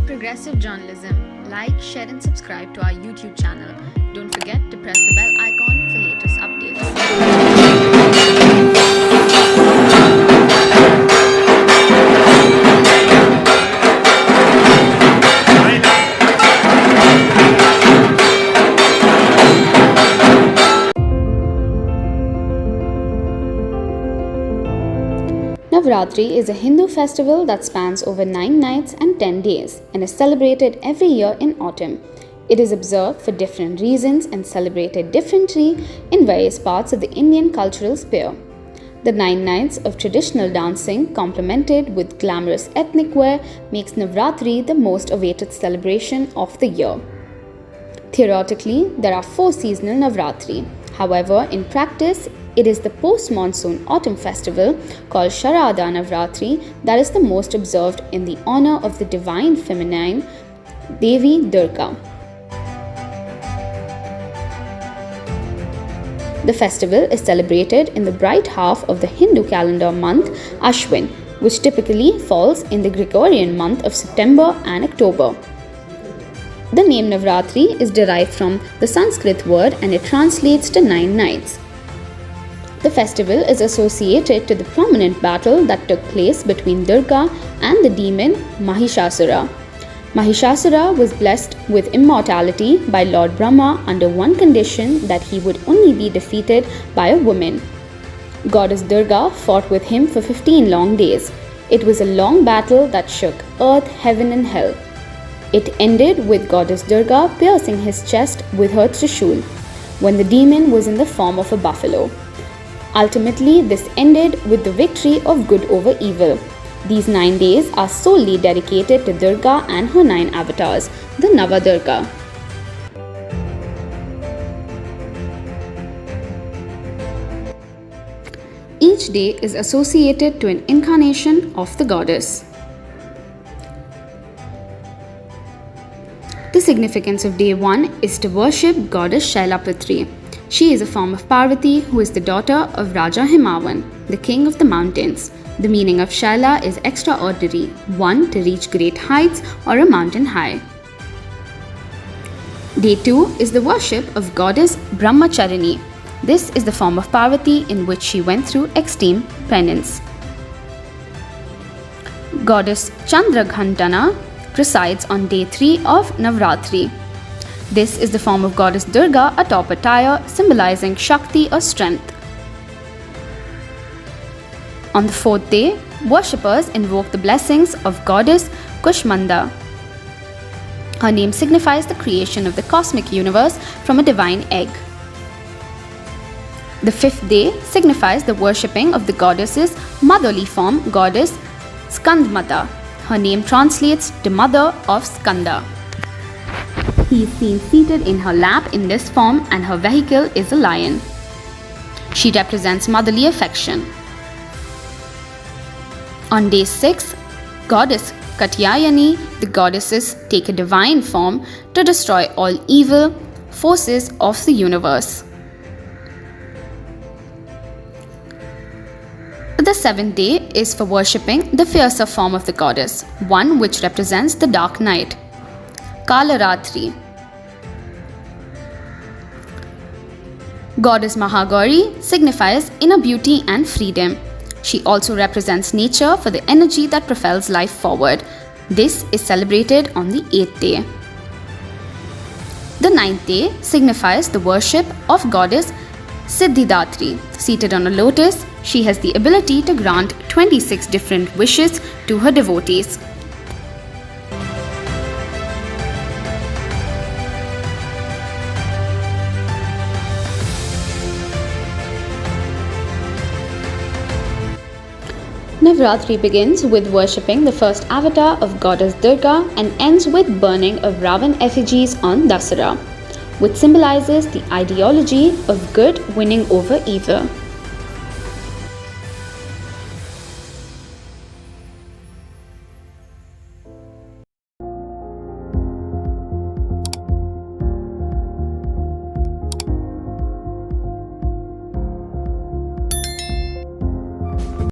progressive journalism. Like, share, and subscribe to our YouTube channel. Don't forget to press the bell icon for latest updates. Navaratri is a Hindu festival that spans over 9 nights and 10 days and is celebrated every year in autumn. It is observed for different reasons and celebrated differently in various parts of the Indian cultural sphere. The 9 nights of traditional dancing, complemented with glamorous ethnic wear, makes Navaratri the most awaited celebration of the year. Theoretically, there are 4 seasonal Navaratri. However, in practice, it is the post-monsoon autumn festival called Sharada Navaratri that is the most observed in the honor of the divine feminine Devi Durga. The festival is celebrated in the bright half of the Hindu calendar month Ashwin, which typically falls in the Gregorian month of September and October. The name Navaratri is derived from the Sanskrit word and it translates to 9 nights. The festival is associated to the prominent battle that took place between Durga and the demon Mahishasura. Mahishasura was blessed with immortality by Lord Brahma under one condition, that he would only be defeated by a woman. Goddess Durga fought with him for 15 long days. It was a long battle that shook earth, heaven and hell. It ended with Goddess Durga piercing his chest with her trishul, when the demon was in the form of a buffalo. Ultimately, this ended with the victory of good over evil. These 9 days are solely dedicated to Durga and her 9 avatars, the Navadurga. Each day is associated to an incarnation of the goddess. The significance of day 1 is to worship goddess Shailaputri. She is a form of Parvati who is the daughter of Raja Himavan, the king of the mountains. The meaning of Shaila is extraordinary, one to reach great heights or a mountain high. Day 2 is the worship of goddess Brahmacharini. This is the form of Parvati in which she went through extreme penance. Goddess Chandraghantana presides on day 3 of Navaratri. This is the form of goddess Durga atop a tire, symbolizing Shakti or strength. On the 4th day, worshippers invoke the blessings of goddess Kushmanda. Her name signifies the creation of the cosmic universe from a divine egg. The 5th day signifies the worshipping of the goddess's motherly form, goddess Skandmata. Her name translates to mother of Skanda. He is seen seated in her lap in this form and her vehicle is a lion. She represents motherly affection. On day 6, goddess Katyayani, the goddesses take a divine form to destroy all evil forces of the universe. The 7th day is for worshipping the fiercer form of the goddess, one which represents the dark night. Kalaratri. Goddess Mahagauri signifies inner beauty and freedom. She also represents nature for the energy that propels life forward. This is celebrated on the 8th day. The 9th day signifies the worship of goddess Siddhidatri. Seated on a lotus, she has the ability to grant 26 different wishes to her devotees. Navaratri begins with worshipping the first avatar of goddess Durga and ends with burning of Ravan effigies on Dasara, which symbolizes the ideology of good winning over evil.